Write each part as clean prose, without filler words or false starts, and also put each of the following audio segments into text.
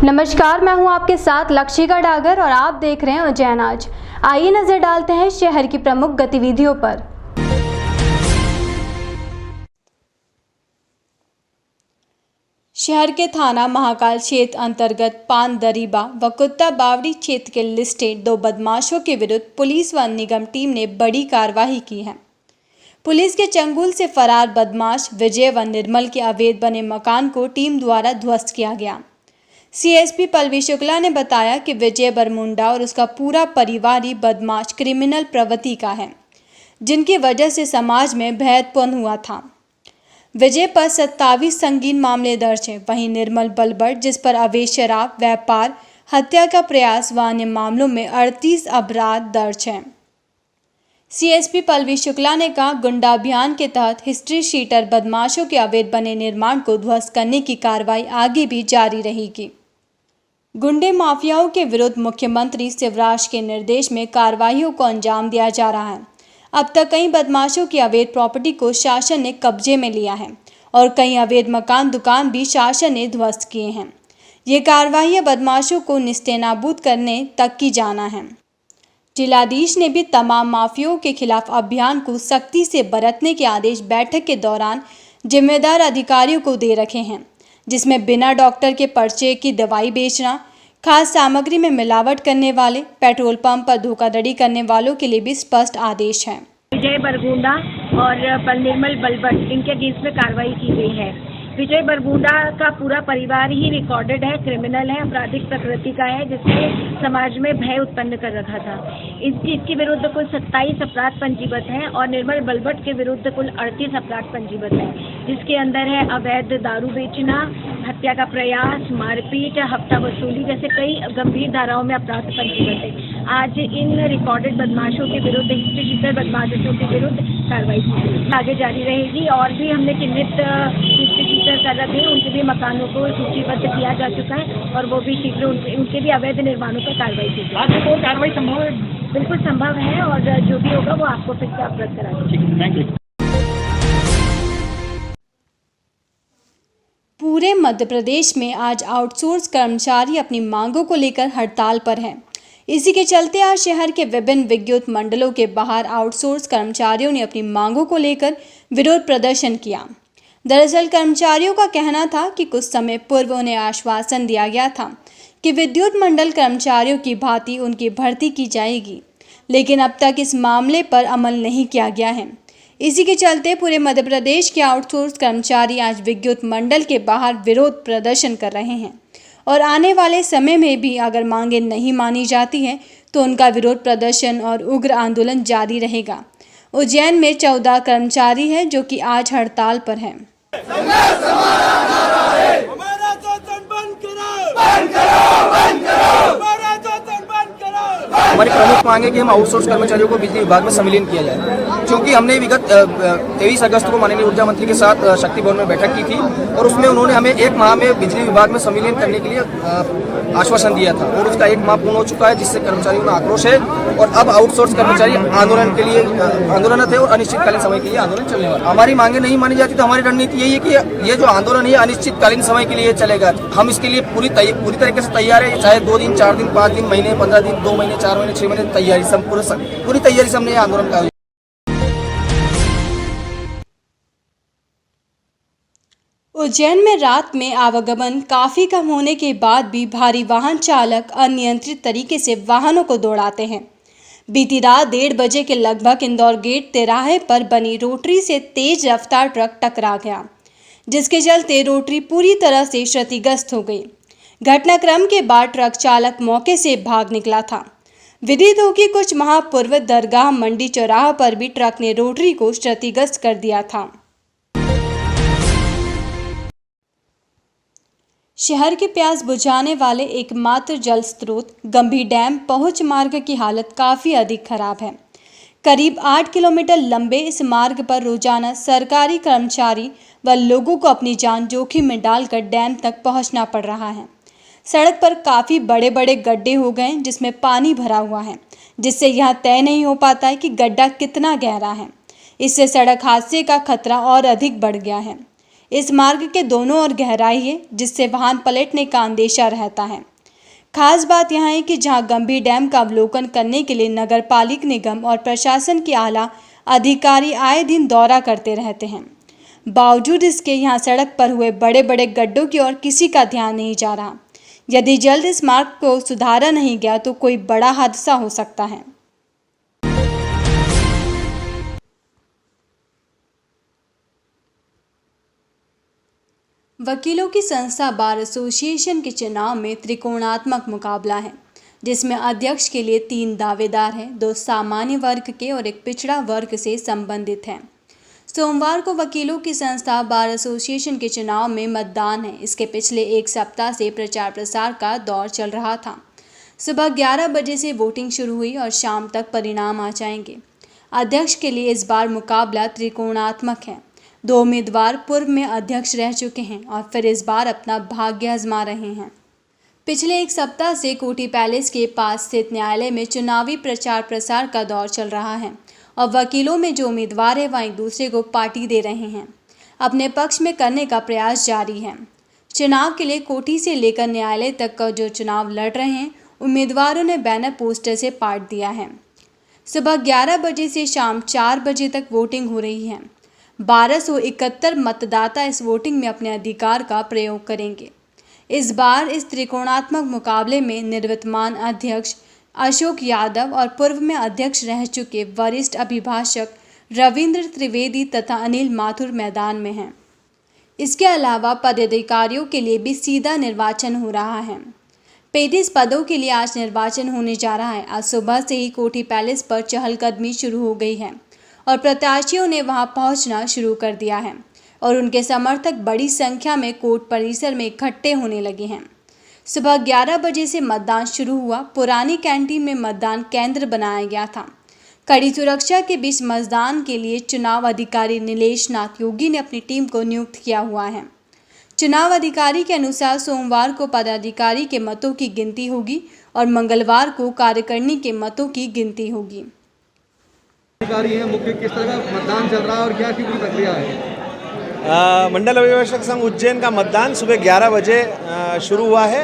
नमस्कार, मैं हूं आपके साथ लक्षिका डागर और आप देख रहे हैं उज्जैन आज। आइए नजर डालते हैं शहर की प्रमुख गतिविधियों पर। शहर के थाना महाकाल क्षेत्र अंतर्गत पान दरीबा व कुत्ता बावड़ी क्षेत्र के लिस्टेड 2 बदमाशों के विरुद्ध पुलिस व निगम टीम ने बड़ी कार्रवाई की है। पुलिस के चंगुल से फरार बदमाश विजय व निर्मल के अवैध बने मकान को टीम द्वारा ध्वस्त किया गया। सीएसपी पल्लवी शुक्ला ने बताया कि विजय बरमुंडा और उसका पूरा परिवार ही बदमाश क्रिमिनल प्रवृत्ति का है, जिनकी वजह से समाज में भय उत्पन्न हुआ था। विजय पर 27 संगीन मामले दर्ज हैं। वहीं निर्मल बलबट, जिस पर अवैध शराब व्यापार, हत्या का प्रयास व अन्य मामलों में 38 अपराध दर्ज हैं। सीएसपी पल्लवी शुक्ला ने कहा, गुंडा अभियान के तहत हिस्ट्री शीटर बदमाशों के अवैध बने निर्माण को ध्वस्त करने की कार्रवाई आगे भी जारी रहेगी। गुंडे माफियाओं के विरुद्ध मुख्यमंत्री शिवराज के निर्देश में कार्रवाइयों को अंजाम दिया जा रहा है। अब तक कई बदमाशों की अवैध प्रॉपर्टी को शासन ने कब्जे में लिया है और कई अवैध मकान दुकान भी शासन ने ध्वस्त किए हैं। ये कार्रवाइयां बदमाशों को निस्तेनाबूद करने तक की जाना है। जिलाधीश ने भी तमाम माफियाओं के खिलाफ अभियान को सख्ती से बरतने के आदेश बैठक के दौरान जिम्मेदार अधिकारियों को दे रखे हैं, जिसमें बिना डॉक्टर के पर्चे की दवाई बेचना, खाद्य सामग्री में मिलावट करने वाले, पेट्रोल पंप पर धोखाधड़ी करने वालों के लिए भी स्पष्ट आदेश हैं। विजय बरमुंडा और निर्मल बलबट, इनके अगेंस्ट में कार्रवाई की गई है। विजय बरमुंडा का पूरा परिवार ही रिकॉर्डेड है, क्रिमिनल है, आपराधिक प्रकृति का है, जिसने समाज में भय उत्पन्न कर रखा था। इसके विरुद्ध कुल 27 अपराध पंजीबद्ध हैं और निर्मल बलबट के विरुद्ध कुल 38 अपराध पंजीबद्ध हैं, जिसके अंदर है अवैध दारू बेचना, हत्या का प्रयास, मारपीट, हफ्ता वसूली जैसे कई गंभीर धाराओं में अपराध पंजीबद्ध है। आज इन रिकॉर्डेड बदमाशों के विरुद्ध, हिस्ट्री शीटर बदमाशों के विरुद्ध कार्रवाई की आगे जारी रहेगी और भी हमने चिन्हित हिस्ट्री शीटर कर रखे हैं, उनके भी मकानों को सूचीबद्ध किया जा चुका है और वो भी शीघ्र उनके भी अवैध निर्माणों पर कार्रवाई की जाएगी। तो कार्रवाई संभव है? बिल्कुल संभव है और जो भी होगा वो आपको फिर से अवगत करा देंगे। Thank you. पूरे मध्य प्रदेश में आज आउटसोर्स कर्मचारी अपनी मांगों को लेकर हड़ताल पर हैं। इसी के चलते आज शहर के विभिन्न विद्युत मंडलों के बाहर आउटसोर्स कर्मचारियों ने अपनी मांगों को लेकर विरोध प्रदर्शन किया। दरअसल कर्मचारियों का कहना था कि कुछ समय पूर्व उन्हें आश्वासन दिया गया था कि विद्युत मंडल कर्मचारियों की भांति उनकी भर्ती की जाएगी, लेकिन अब तक इस मामले पर अमल नहीं किया गया है। इसी के चलते पूरे मध्य प्रदेश के आउटसोर्स कर्मचारी आज विद्युत मंडल के बाहर विरोध प्रदर्शन कर रहे हैं और आने वाले समय में भी अगर मांगें नहीं मानी जाती हैं तो उनका विरोध प्रदर्शन और उग्र आंदोलन जारी रहेगा। उज्जैन में 14 कर्मचारी हैं जो कि आज हड़ताल पर हैं। हमारी प्रमुख मांग है कि हम आउटसोर्स कर्मचारियों को बिजली विभाग में सम्मिलित किया जाए, क्योंकि हमने विगत 23 अगस्त को माननीय ऊर्जा मंत्री के साथ शक्ति भवन में बैठक की थी और उसमें उन्होंने हमें 1 माह में बिजली विभाग में सम्मिलित करने के लिए आश्वासन दिया था और उसका 1 माह पूर्ण हो चुका है, जिससे कर्मचारियों में आक्रोश है और अब आउटसोर्स कर्मचारी आंदोलन के लिए आंदोलन थे और अनिश्चितकालीन समय के लिए आंदोलन चलने वाला। हमारी मांगे नहीं मानी जाती तो हमारी रणनीति यही है कि ये जो आंदोलन है अनिश्चितकालीन समय के लिए चलेगा। हम इसके लिए पूरी तरीके से तैयार है, चाहे 2 दिन, 4 दिन, 5 दिन, महीने, 15 दिन, 2 महीने, 4 महीने, 6 महीने तैयारी, पूरी तैयारी से हमने आंदोलन का। उज्जैन में रात में आवागमन काफी कम होने के बाद भी भारी वाहन चालक अनियंत्रित तरीके से वाहनों को दौड़ाते हैं। बीती रात 1:30 बजे के लगभग इंदौर गेट तिराहे पर बनी रोटरी से तेज रफ्तार ट्रक टकरा गया, जिसके चलते रोटरी पूरी तरह से क्षतिग्रस्त हो गई। घटनाक्रम के बाद ट्रक चालक मौके से भाग निकला था। विदित हो कि कुछ माह पूर्व दरगाह मंडी चौराहा पर भी ट्रक ने रोटरी को क्षतिग्रस्त कर दिया था। शहर के प्यास बुझाने वाले एकमात्र जल स्रोत गंभीर डैम पहुंच मार्ग की हालत काफ़ी अधिक खराब है। करीब 8 किलोमीटर लंबे इस मार्ग पर रोजाना सरकारी कर्मचारी व लोगों को अपनी जान जोखिम में डालकर डैम तक पहुंचना पड़ रहा है। सड़क पर काफ़ी बड़े बड़े गड्ढे हो गए जिसमें पानी भरा हुआ है, जिससे यह तय नहीं हो पाता है कि गड्ढा कितना गहरा है। इससे सड़क हादसे का खतरा और अधिक बढ़ गया है। इस मार्ग के दोनों ओर गहराई है, जिससे वाहन पलटने का अंदेशा रहता है। खास बात यह है कि जहां गंभीर डैम का अवलोकन करने के लिए नगरपालिका निगम और प्रशासन के आला अधिकारी आए दिन दौरा करते रहते हैं, बावजूद इसके यहाँ सड़क पर हुए बड़े बड़े गड्ढों की ओर किसी का ध्यान नहीं जा रहा। यदि जल्द इस मार्ग को सुधारा नहीं गया तो कोई बड़ा हादसा हो सकता है। वकीलों की संस्था बार एसोसिएशन के चुनाव में त्रिकोणात्मक मुकाबला है, जिसमें अध्यक्ष के लिए 3 दावेदार हैं, 2 सामान्य वर्ग के और 1 पिछड़ा वर्ग से संबंधित हैं। सोमवार को वकीलों की संस्था बार एसोसिएशन के चुनाव में मतदान है। इसके पिछले 1 सप्ताह से प्रचार प्रसार का दौर चल रहा था। सुबह 11 बजे से वोटिंग शुरू हुई और शाम तक परिणाम आ जाएंगे। अध्यक्ष के लिए इस बार मुकाबला त्रिकोणात्मक है। 2 उम्मीदवार पूर्व में अध्यक्ष रह चुके हैं और फिर इस बार अपना भाग्य आजमा रहे हैं। पिछले 1 सप्ताह से कोठी पैलेस के पास स्थित न्यायालय में चुनावी प्रचार प्रसार का दौर चल रहा है और वकीलों में जो उम्मीदवार है वह एक दूसरे को पार्टी दे रहे हैं, अपने पक्ष में करने का प्रयास जारी है। चुनाव के लिए कोठी से लेकर न्यायालय तक का जो चुनाव लड़ रहे हैं, उम्मीदवारों ने बैनर पोस्टर से पाट दिया है। सुबह 11 बजे से शाम 4 बजे तक वोटिंग हो रही है। 1271 मतदाता इस वोटिंग में अपने अधिकार का प्रयोग करेंगे। इस बार इस त्रिकोणात्मक मुकाबले में निवर्तमान अध्यक्ष अशोक यादव और पूर्व में अध्यक्ष रह चुके वरिष्ठ अभिभाषक रविंद्र त्रिवेदी तथा अनिल माथुर मैदान में हैं। इसके अलावा पदाधिकारियों के लिए भी सीधा निर्वाचन हो रहा है। 35 पदों के लिए आज निर्वाचन होने जा रहा है। आज सुबह से ही कोठी पैलेस पर चहलकदमी शुरू हो गई है और प्रत्याशियों ने वहां पहुंचना शुरू कर दिया है और उनके समर्थक बड़ी संख्या में कोर्ट परिसर में इकट्ठे होने लगे हैं। सुबह 11 बजे से मतदान शुरू हुआ। पुरानी कैंटीन में मतदान केंद्र बनाया गया था। कड़ी सुरक्षा के बीच मतदान के लिए चुनाव अधिकारी नीलेश नाथ योगी ने अपनी टीम को नियुक्त किया हुआ है। चुनाव अधिकारी के अनुसार सोमवार को पदाधिकारी के मतों की गिनती होगी और मंगलवार को कार्यकारिणी के मतों की गिनती होगी। अधिकारी हैं मुख्य, किस तरह का मतदान चल रहा है और क्या की पूरी प्रक्रिया है? मंडल अभिभाषक संघ उज्जैन का मतदान सुबह 11 बजे शुरू हुआ है।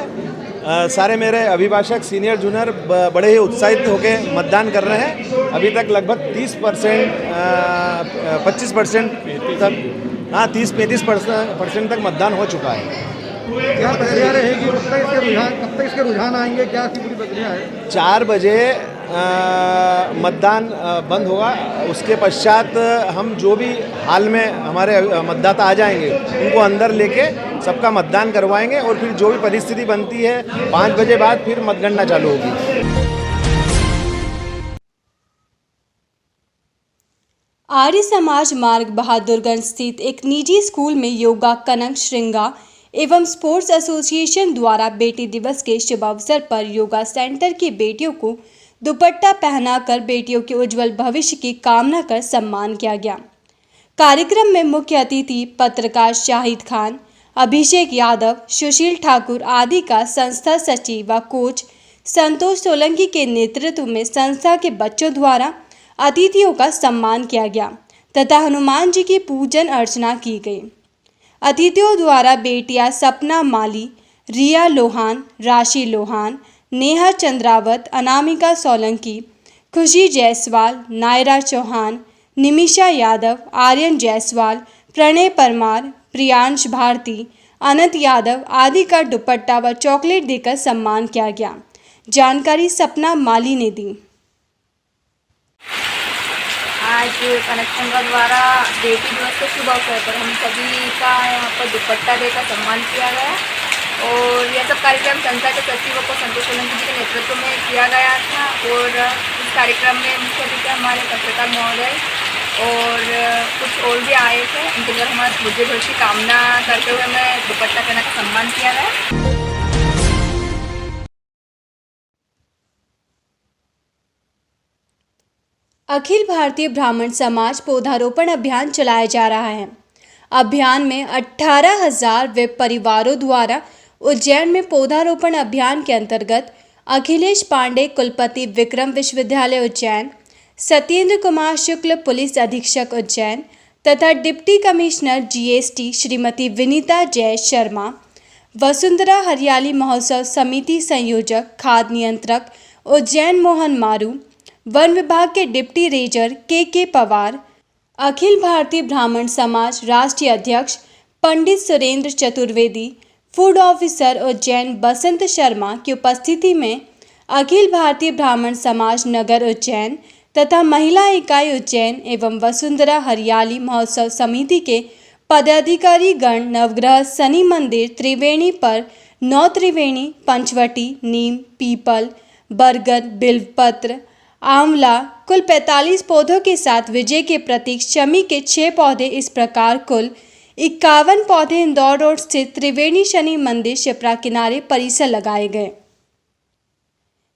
सारे मेरे अभिभाषक सीनियर जूनियर बड़े ही उत्साहित होकर मतदान कर रहे हैं। अभी तक लगभग 30% 25% तक 30-35% तक मतदान हो चुका है। क्या प्रक्रिया रहेगी? कब तक इसके रुझान आएंगे? क्या की पूरी प्रक्रिया है? 4 बजे मतदान बंद होगा। उसके पश्चात हम जो भी हाल में हमारे मतदाता आ जाएंगे उनको अंदर लेके सबका मतदान करवाएंगे और फिर जो भी परिस्थिति बनती है 5 बजे बाद फिर मतगणना चालू होगी। आर्य समाज मार्ग बहादुरगंज स्थित एक निजी स्कूल में योगा कनक श्रृंगार एवं स्पोर्ट्स एसोसिएशन द्वारा बेटी दिवस के शुभ अवसर पर योगा सेंटर की बेटियों को दुपट्टा पहनाकर बेटियों के उज्जवल भविष्य की कामना कर सम्मान किया गया। कार्यक्रम में मुख्य अतिथि पत्रकार शाहिद खान, अभिषेक यादव, सुशील ठाकुर आदि का संस्था सचिव व कोच संतोष सोलंकी के नेतृत्व में संस्था के बच्चों द्वारा अतिथियों का सम्मान किया गया तथा हनुमान जी की पूजन अर्चना की गई। अतिथियों द्वारा बेटियां सपना माली, रिया लोहान, राशि लोहान, नेहा चंद्रावत, अनामिका सोलंकी, खुशी जायसवाल, नायरा चौहान, निमिषा यादव, आर्यन जायसवाल, प्रणय परमार, प्रियांश भारती, अनंत यादव आदि का दुपट्टा व चॉकलेट देकर सम्मान किया गया। जानकारी सपना माली ने दी। आज कनेक्शन का द्वारा बेटी दिवस के शुभ अवसर पर हम सभी का यहाँ पर दुपट्टा देकर सम्मान किया गया और यह सब कार्यक्रम संस्था के सचिवों को संतोष सोलंकी जी के नेतृत्व में किया गया था और इस कार्यक्रम में मुख्य अतिथि हमारे पत्रकार महोदय और कुछ और भी आए थे। उनके द्वारा हमारे बुद्धि भविष्य की कामना करते हुए हमें दुपट्टा पहना का सम्मान किया गया। अखिल भारतीय ब्राह्मण समाज पौधारोपण अभियान चलाया जा रहा है। अभियान में 18,000 वे परिवारों द्वारा उज्जैन में पौधारोपण अभियान के अंतर्गत अखिलेश पांडे कुलपति विक्रम विश्वविद्यालय उज्जैन, सत्येंद्र कुमार शुक्ल पुलिस अधीक्षक उज्जैन तथा deputy commissioner GST Shrimati Vinita जय शर्मा, वसुंधरा हरियाली महोत्सव समिति संयोजक खाद्य नियंत्रक उज्जैन मोहन मारू, वन विभाग के डिप्टी रेंजर के पवार, अखिल भारतीय ब्राह्मण समाज राष्ट्रीय अध्यक्ष पंडित सुरेंद्र चतुर्वेदी, फूड ऑफिसर उज्जैन बसंत शर्मा की उपस्थिति में अखिल भारतीय ब्राह्मण समाज नगर उज्जैन तथा महिला इकाई उज्जैन एवं वसुंधरा हरियाली महोत्सव समिति के पदाधिकारी गण नवग्रह शनि मंदिर त्रिवेणी पर 9 त्रिवेणी, पंचवटी, नीम, पीपल, बरगद, बिल्वपत्र, आंवला कुल 45 पौधों के साथ विजय के प्रतीक शमी के 6 पौधे, इस प्रकार कुल 51 पौधे इंदौर रोड स्थित त्रिवेणी शनि मंदिर शिप्रा किनारे परिसर लगाए गए।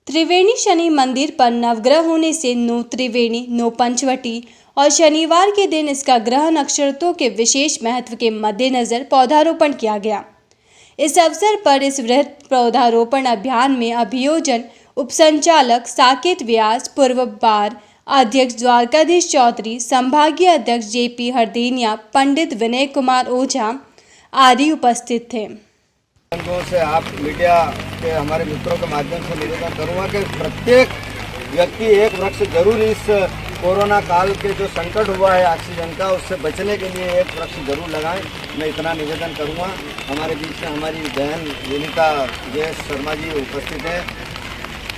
त्रिवेणी शनि मंदिर पर नवग्रह होने से 9 त्रिवेणी, 9 पंचवटी और शनिवार के दिन इसका ग्रह नक्षत्रों के विशेष महत्व के मद्देनजर पौधारोपण किया गया। इस अवसर पर इस वृहद पौधारोपण अभियान में अभियोजन उपसंचालक साकेत व्यास, पूर्व बार अध्यक्ष द्वारकाधीश चौधरी, संभागीय अध्यक्ष जेपी हरदेनिया, पंडित विनय कुमार ओझा आदि उपस्थित थे। से आप मीडिया के हमारे मित्रों के माध्यम से निवेदन करूँगा कि प्रत्येक व्यक्ति एक वृक्ष जरूर इस कोरोना काल के जो संकट हुआ है ऑक्सीजन का, उससे बचने के लिए एक वृक्ष जरूर लगाएं। मैं इतना निवेदन करूँगा। हमारे बीच में हमारी बहन विनीता जय शर्मा जी उपस्थित हैं,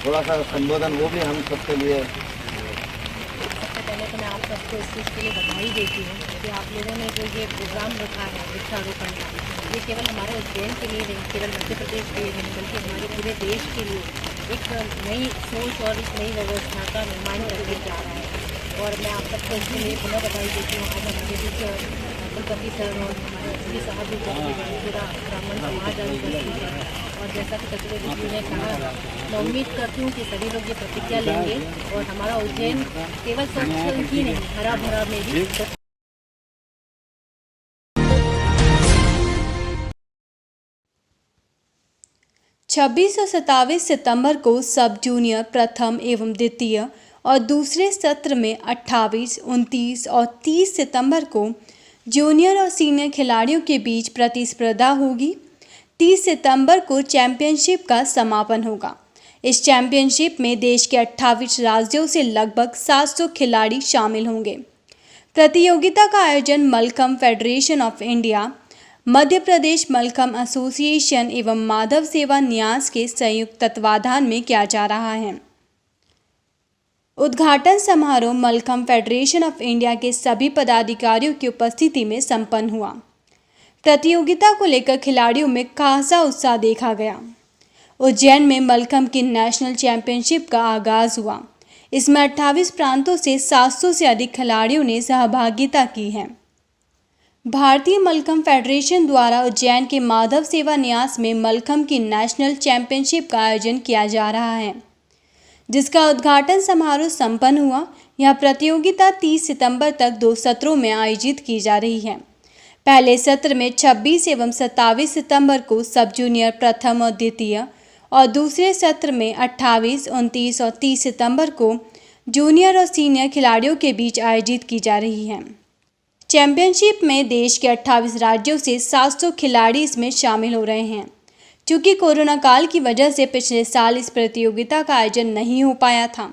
थोड़ा सा संबोधन वो भी हम सबके लिए। सबसे पहले तो मैं आप सबको इस चीज़ के लिए बधाई देती हूँ कि आप लोगों ने जो ये प्रोग्राम रखा है वृक्षारोपण का, ये केवल हमारे उज्जैन के लिए नहीं, केवल मध्य प्रदेश के लिए नहीं, बल्कि हमारे पूरे देश के लिए एक नई सोच और एक नई व्यवस्था का निर्माण करने जा रहा है। और मैं आप सबको इसके लिए पुनः बधाई देती हूँ। आज हमारे बीच कुलपति सर और हमारे एसपी साहब भी पूरा ब्राह्मण समाज आज उपस्थित है। और जैसा कि चतुर्वेदी जी ने कहा, मैं उम्मीद करती हूँ कि सभी लोग ये प्रतिज्ञा लेंगे और हमारा उज्जैन केवल स्वच्छ ही नहीं, हरा भरा में भी। 26 और 27 सितंबर को सब जूनियर प्रथम एवं द्वितीय और दूसरे सत्र में 28, 29 और 30 सितंबर को जूनियर और सीनियर खिलाड़ियों के बीच प्रतिस्पर्धा होगी। 30 सितंबर को चैंपियनशिप का समापन होगा। इस चैंपियनशिप में देश के 28 राज्यों से लगभग 700 खिलाड़ी शामिल होंगे। प्रतियोगिता का आयोजन mallakhamb federation of India, Madhya Pradesh mallakhamb association एवं माधव सेवा न्यास के संयुक्त तत्वाधान में किया जा रहा है। उद्घाटन समारोह मलखम्ब फेडरेशन ऑफ इंडिया के सभी पदाधिकारियों की उपस्थिति में संपन्न हुआ। प्रतियोगिता को लेकर खिलाड़ियों में खासा उत्साह देखा गया। उज्जैन में मलखम्ब की नेशनल चैंपियनशिप का आगाज हुआ। इसमें 28 प्रांतों से 700 से अधिक खिलाड़ियों ने सहभागिता की है। भारतीय मलखम्ब फेडरेशन द्वारा उज्जैन के माधव सेवा न्यास में मलखम्ब की नेशनल चैंपियनशिप का आयोजन किया जा रहा है, जिसका उद्घाटन समारोह संपन्न हुआ। यह प्रतियोगिता 30 सितंबर तक 2 सत्रों में आयोजित की जा रही है। पहले सत्र में 26 एवं 27 सितंबर को सब जूनियर प्रथम और द्वितीय और दूसरे सत्र में 28, 29 और 30 सितंबर को जूनियर और सीनियर खिलाड़ियों के बीच आयोजित की जा रही है। चैंपियनशिप में देश के 28 राज्यों से 700 खिलाड़ी इसमें शामिल हो रहे हैं। चूँकि कोरोना काल की वजह से पिछले साल इस प्रतियोगिता का आयोजन नहीं हो पाया था,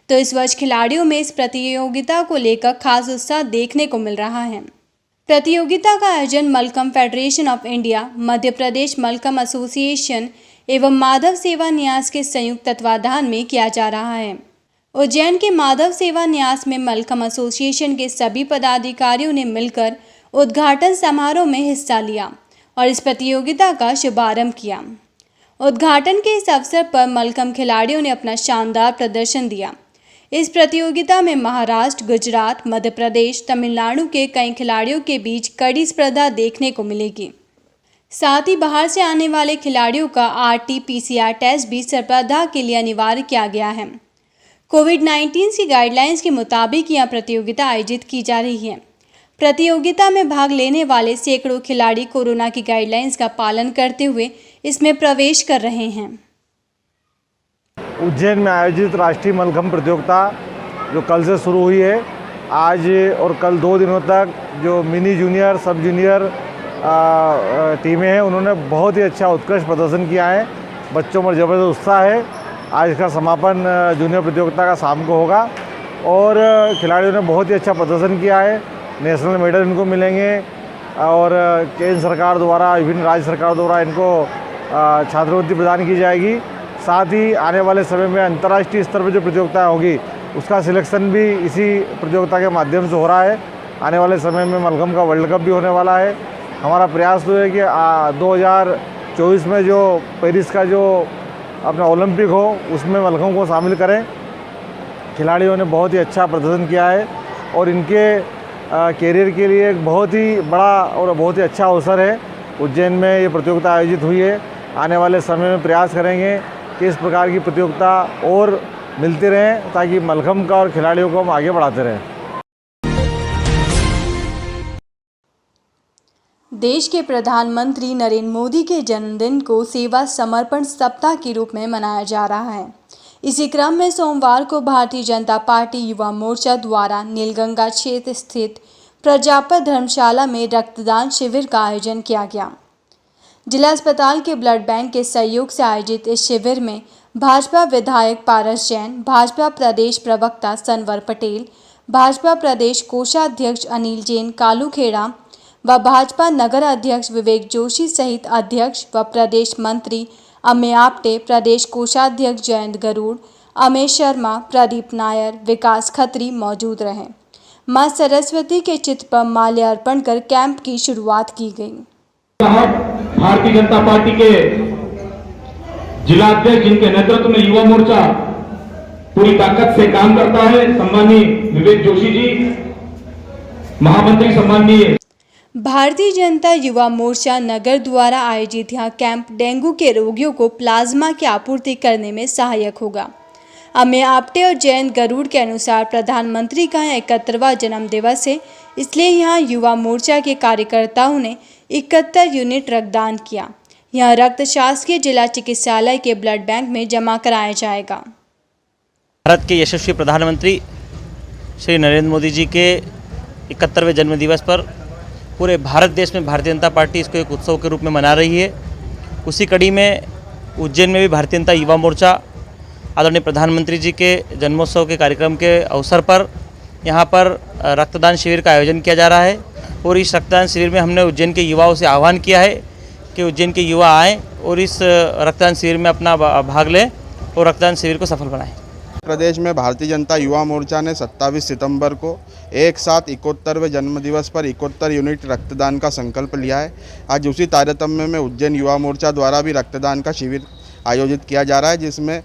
तो इस वर्ष खिलाड़ियों में इस प्रतियोगिता को लेकर खास उत्साह देखने को मिल रहा है। प्रतियोगिता का आयोजन mallakhamb federation of India, Madhya Pradesh mallakhamb association एवं माधव सेवा न्यास के संयुक्त तत्वाधान में किया जा रहा है। उज्जैन के माधव सेवा न्यास में मलखम्ब एसोसिएशन के सभी पदाधिकारियों ने मिलकर उद्घाटन समारोह में हिस्सा लिया और इस प्रतियोगिता का शुभारंभ किया। उद्घाटन के इस अवसर पर मलखम्ब खिलाड़ियों ने अपना शानदार प्रदर्शन दिया। इस प्रतियोगिता में महाराष्ट्र, गुजरात, मध्य प्रदेश, तमिलनाडु के कई खिलाड़ियों के बीच कड़ी स्पर्धा देखने को मिलेगी। साथ ही बाहर से आने वाले खिलाड़ियों का RT-PCR टेस्ट भी स्पर्धा के लिए अनिवार्य किया गया है। कोविड-19 की गाइडलाइंस के मुताबिक यह प्रतियोगिता आयोजित की जा रही है। प्रतियोगिता में भाग लेने वाले सैकड़ों खिलाड़ी कोरोना की गाइडलाइंस का पालन करते हुए इसमें प्रवेश कर रहे हैं। उज्जैन में आयोजित राष्ट्रीय मलखम्भ प्रतियोगिता जो कल से शुरू हुई है, आज और कल 2 दिनों तक जो मिनी जूनियर, सब जूनियर टीमें हैं उन्होंने बहुत ही अच्छा उत्कृष्ट प्रदर्शन किया है। बच्चों में ज़बरदस्त उत्साह है। आज का समापन जूनियर प्रतियोगिता का शाम को होगा और खिलाड़ियों ने बहुत ही अच्छा प्रदर्शन किया है। नेशनल मेडल इनको मिलेंगे और केंद्र सरकार द्वारा, विभिन्न राज्य सरकार द्वारा इनको छात्रवृत्ति प्रदान की जाएगी। साथ ही आने वाले समय में अंतर्राष्ट्रीय स्तर पर जो प्रतियोगिता होगी उसका सिलेक्शन भी इसी प्रतियोगिता के माध्यम से हो रहा है। आने वाले समय में मलखम्भ का वर्ल्ड कप भी होने वाला है। हमारा प्रयास तो है कि 2024 में जो पेरिस का जो अपना ओलंपिक हो उसमें मलखम्भ को शामिल करें। खिलाड़ियों ने बहुत ही अच्छा प्रदर्शन किया है और इनके कैरियर के लिए एक बहुत ही बड़ा और बहुत ही अच्छा अवसर है। उज्जैन में ये प्रतियोगिता आयोजित हुई है। आने वाले समय में प्रयास करेंगे कि इस प्रकार की प्रतियोगिता और मिलती रहें ताकि मलखम्भ का और खिलाड़ियों को हम आगे बढ़ाते रहें। देश के प्रधानमंत्री नरेंद्र मोदी के जन्मदिन को सेवा समर्पण सप्ताह के रूप में मनाया जा रहा है। इसी क्रम में सोमवार को भारतीय जनता पार्टी युवा मोर्चा द्वारा नीलगंगा क्षेत्र स्थित प्रजापत धर्मशाला में रक्तदान शिविर का आयोजन किया गया। जिला अस्पताल के ब्लड बैंक के सहयोग से आयोजित इस शिविर में भाजपा विधायक पारस जैन, भाजपा प्रदेश प्रवक्ता सनवर पटेल, भाजपा प्रदेश कोषाध्यक्ष अनिल जैन कालूखेड़ा व भाजपा नगर अध्यक्ष विवेक जोशी सहित अध्यक्ष व प्रदेश मंत्री अमेय आप्टे, प्रदेश कोषाध्यक्ष जयंत गरुड़, अमेय शर्मा, प्रदीप नायर, विकास खत्री मौजूद रहे। मां सरस्वती के चित्र पर माल्यार्पण कर कैंप की शुरुआत की गई। भारतीय जनता पार्टी के जिला अध्यक्ष जिनके नेतृत्व में युवा मोर्चा पूरी ताकत से काम करता है, सम्माननीय विवेक जोशी जी, महामंत्री सम्माननीय भारतीय जनता युवा मोर्चा नगर द्वारा आयोजित यह कैंप डेंगू के रोगियों को प्लाज्मा की आपूर्ति करने में सहायक होगा। अमेय आप्टे और जयंत गरुड़ के अनुसार प्रधानमंत्री का 71वां जन्मदिवस है, इसलिए यहाँ युवा मोर्चा के कार्यकर्ताओं ने 71 यूनिट रक्तदान किया। यह रक्त शासकीय जिला चिकित्सालय के ब्लड बैंक में जमा कराया जाएगा। भारत के यशस्वी प्रधानमंत्री श्री नरेंद्र मोदी जी के 71वें जन्मदिवस पर पूरे भारत देश में भारतीय जनता पार्टी इसको एक उत्सव के रूप में मना रही है। उसी कड़ी में उज्जैन में भी भारतीय जनता युवा मोर्चा आदरणीय प्रधानमंत्री जी के जन्मोत्सव के कार्यक्रम के अवसर पर यहाँ पर रक्तदान शिविर का आयोजन किया जा रहा है और इस रक्तदान शिविर में हमने उज्जैन के युवाओं से आह्वान किया है कि उज्जैन के युवा आएँ और इस रक्तदान शिविर में अपना भाग लें और रक्तदान शिविर को सफल बनाएं। प्रदेश में भारतीय जनता युवा मोर्चा ने 27 सितंबर को एक साथ 71वें जन्मदिवस पर 71 यूनिट रक्तदान का संकल्प लिया है। आज उसी तारतम्य में उज्जैन युवा मोर्चा द्वारा भी रक्तदान का शिविर आयोजित किया जा रहा है, जिसमें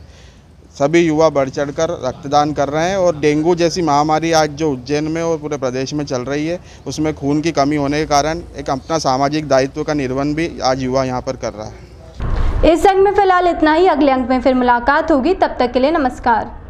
सभी युवा बढ़ चढ़कर रक्तदान कर रहे हैं और डेंगू जैसी महामारी आज जो उज्जैन में और पूरे प्रदेश में चल रही है उसमें खून की कमी होने के कारण एक अपना सामाजिक दायित्व का निर्वहन भी आज युवा यहाँ पर कर रहा है। इस अंक में फिलहाल इतना ही। अगले अंक में फिर मुलाकात होगी, तब तक के लिए नमस्कार।